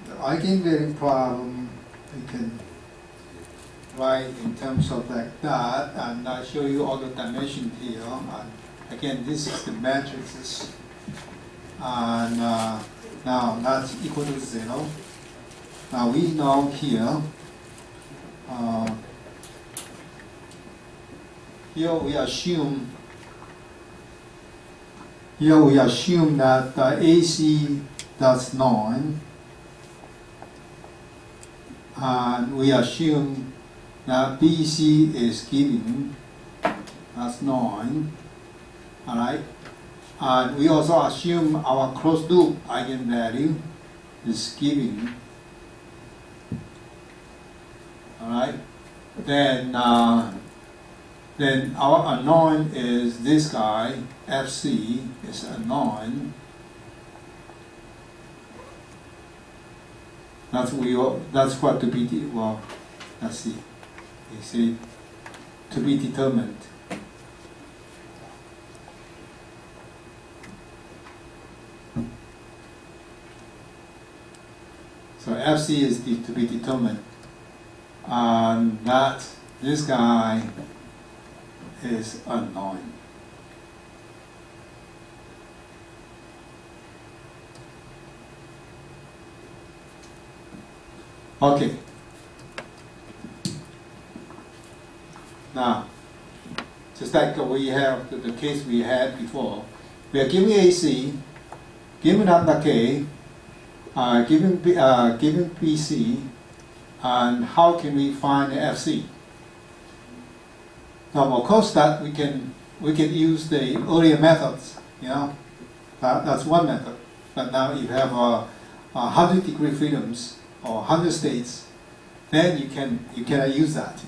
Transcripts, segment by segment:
The eigenvalue problem we can write in terms of like that, and I'll show you all the dimensions here. And again, this is the matrices, and now that's equal to 0. Now we know here, here we assume that the AC that's known, and we assume that BC is given, that's known, all right? And we also assume our closed loop eigenvalue is given, all right? Then our unknown is this guy, FC is unknown. That's what to be, well, let's see. You see, to be determined. So FC is to be determined. And that this guy is unknown. Okay. Now, just like we have the case we had before, we are giving AC, given lambda K, given BC, and how can we find the FC? Now, of course, that we can use the earlier methods. You know, that's one method. But now you have 100-degree freedoms or 100 states, then you cannot use that.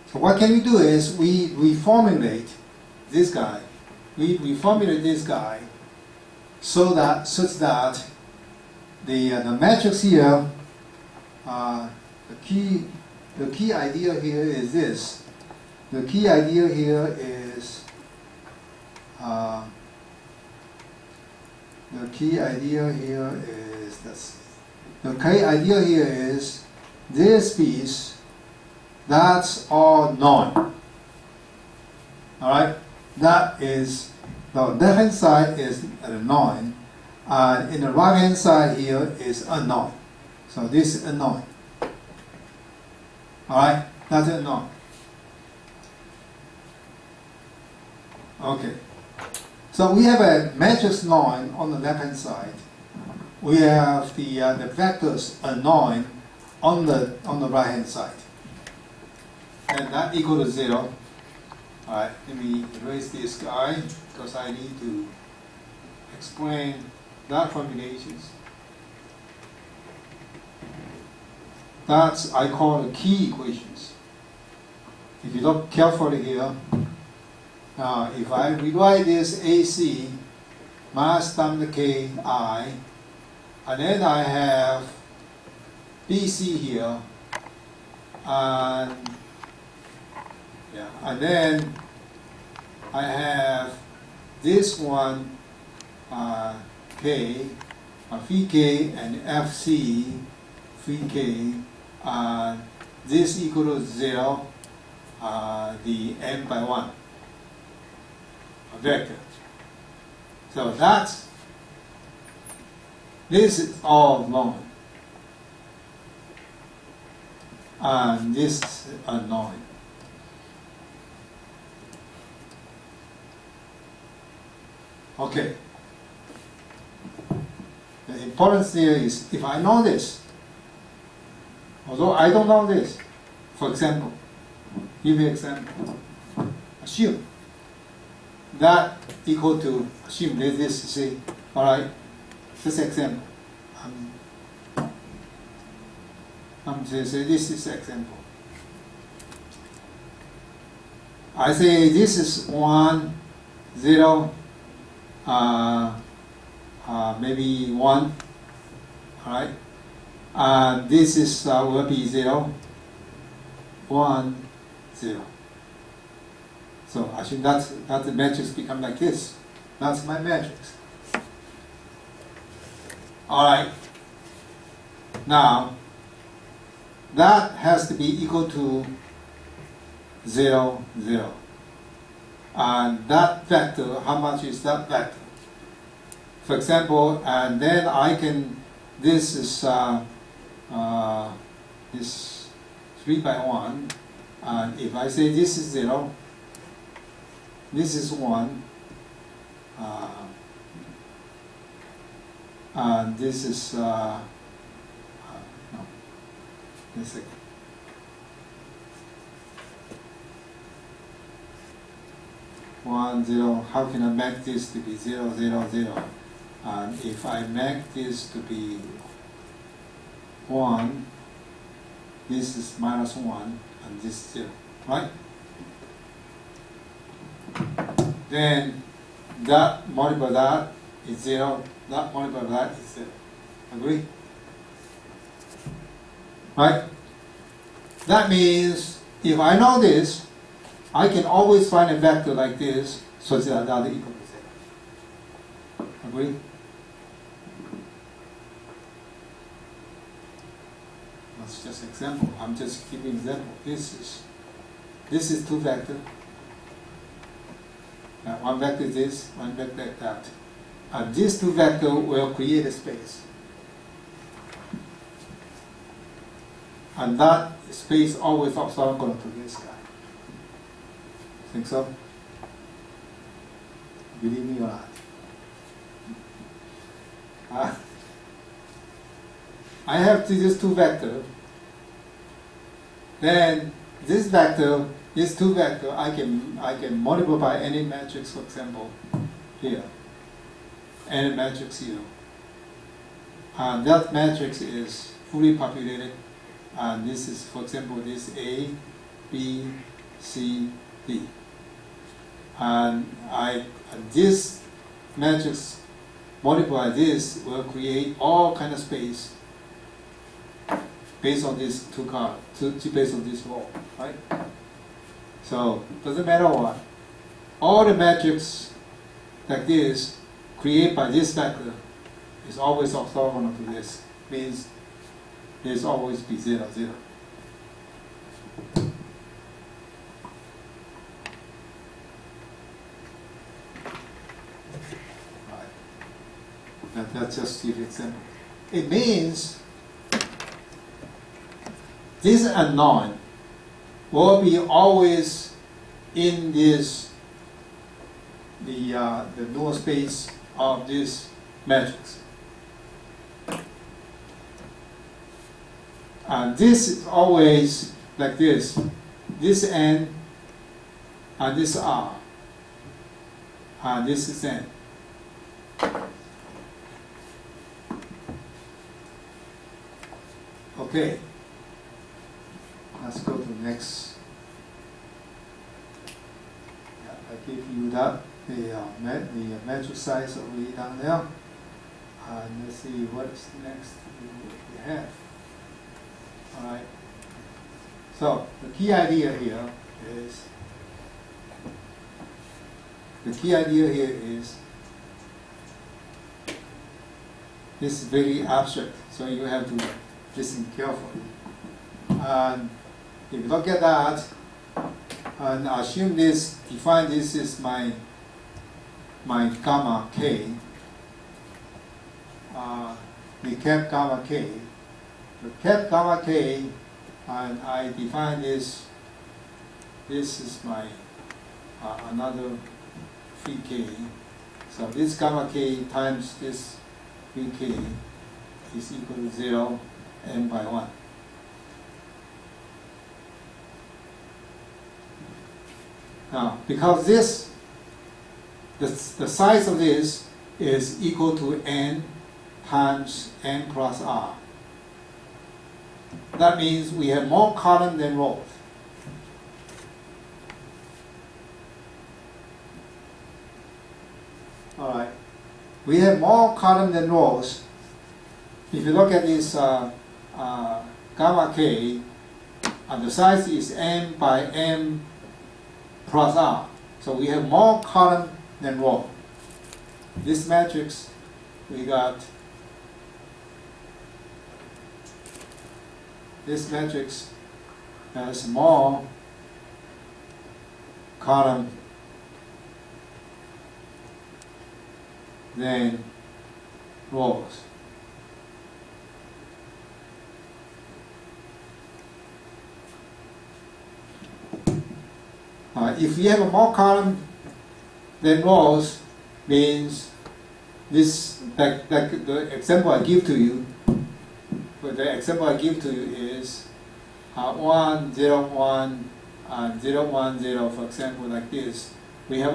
So what can we do is we formulate this guy. We formulate this guy such that the matrix here, the key idea here is this. The key idea here is this. The key idea here is this piece. That's all known. All right. That is the left-hand side is known, and in the right-hand side here is unknown. So this is unknown. All right. That's unknown. Okay. So we have a matrix known on the left-hand side. We have the vectors unknown on the right-hand side, and that equal to 0. All right. Let me erase this guy because I need to explain that formulations. That's I call the key equations. If you look carefully here. Now, if I rewrite this AC minus lambda K I, and then I have BC here, and then I have this one K, phi K, and FC phi K, and this equal to 0, the n by 1. A vector. So this is all known, and this is unknown. Okay. The importance here is if I know this, although I don't know this. For example, give me an example. Assume that equal to, assume this, see, all right, this example. This is example. I say this is 1, 0, maybe 1, all right, and this is will be 0, 1, 0. So I think that's the matrix become like this. That's my matrix. All right. Now, that has to be equal to 0, 0. And that vector, how much is that vector? For example, and then I can, this is this 3 by 1, and if I say this is 0, this is 1, and this is, no, wait a second. One, 0, how can I make this to be 0, 0, 0? And if I make this to be 1, this is minus 1, and this is 0, right? Then that multiplied by that is 0, that multiplied by that is 0. Agree? Right? That means if I know this, I can always find a vector like this such that that is equal to 0. Agree? That's just an example. I'm just giving example. This is two vector. One vector is this, one vector is that. And these two vectors will create a space. And that space always orthogonal to this guy. Think so? Believe me or not? I have these two vectors. Then this vector, these two vectors, I can multiply by any matrix, for example, here. Any matrix here. And that matrix is fully populated. And this is, for example, this A, B, C, D. And this matrix multiply this will create all kind of space based on these two columns, based on this row, right? So doesn't matter what. All the matrix like this created by this vector is always orthogonal to this. Means there's always be 0, 0. That's just an example. It means this unknown will be always in this the null space of this matrix. And this is always like this. This N and this R. And this is N. Okay. Let's go to the next. Yeah, I give you that the matrix size already down there. And let's see what's next we have. All right. So the key idea here is this is very abstract, so you have to listen carefully. And if you look at that, and assume this, define this is my gamma k, the cap gamma k. The cap gamma k, and I define this. This is my another phi k. So this gamma k times this phi k is equal to 0 n by 1. Now, because this, the size of this is equal to n times n plus r. That means we have more columns than rows. All right. We have more columns than rows. If you look at this gamma k, and the size is n by m plus r. So we have more column than row. This matrix, we got this matrix has more column than rows. If you have more column than rows, means this, like the example I give to you, is 1, 0, 1, and 0, 1, 0, for example, like this. We have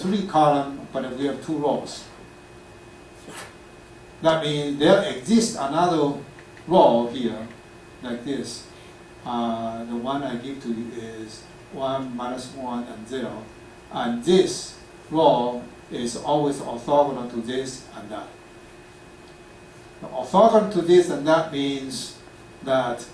3 columns, but we have 2 rows. That means there exists another row here, like this. The one I give to you is 1, minus 1, and 0. And this row is always orthogonal to this and that. Orthogonal to this and that means that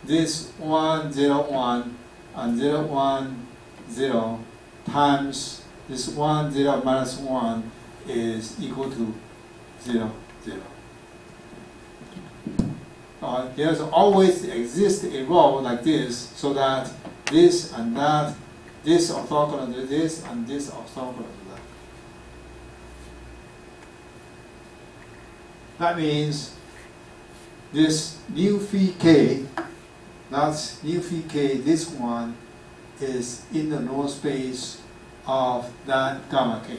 this 1, 0, 1 and 0, 1, 0 times this 1, 0 minus 1 is equal to 0, 0. There's always exists a row like this, so that this and that, this orthogonal to this, and this orthogonal to that. That means this new phi k, that's new phi k, this one is in the null space of that gamma k.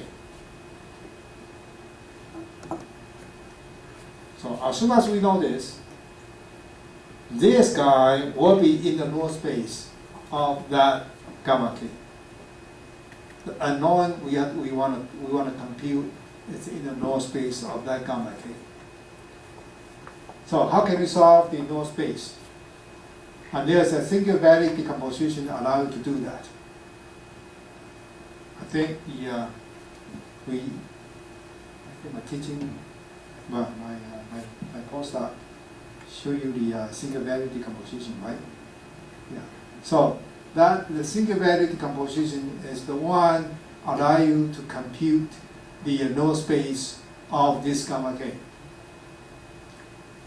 So as soon as we know this guy will be in the null space of that gamma k. The unknown we want to compute is in the null space of that gamma k. So how can we solve the null space? And there's a single value decomposition allow you to do that. I think my teaching, well, my postdoc show you the single value decomposition, right? Yeah. So that the single value decomposition is the one allow you to compute the null space of this gamma k.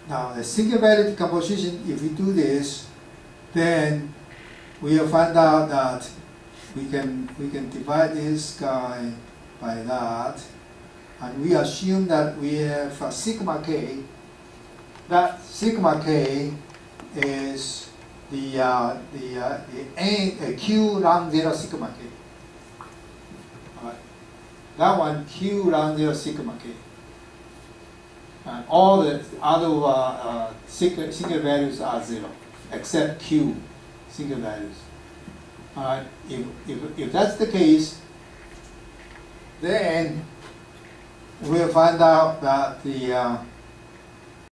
Now the single value decomposition, if we do this, then we will find out that we can divide this guy by that, and we assume that we have a sigma k. That sigma k is the q round 0 sigma k. All right. That one q round 0 sigma k. And all the other single values are 0, except q single values. All right. If that's the case, then we'll find out that the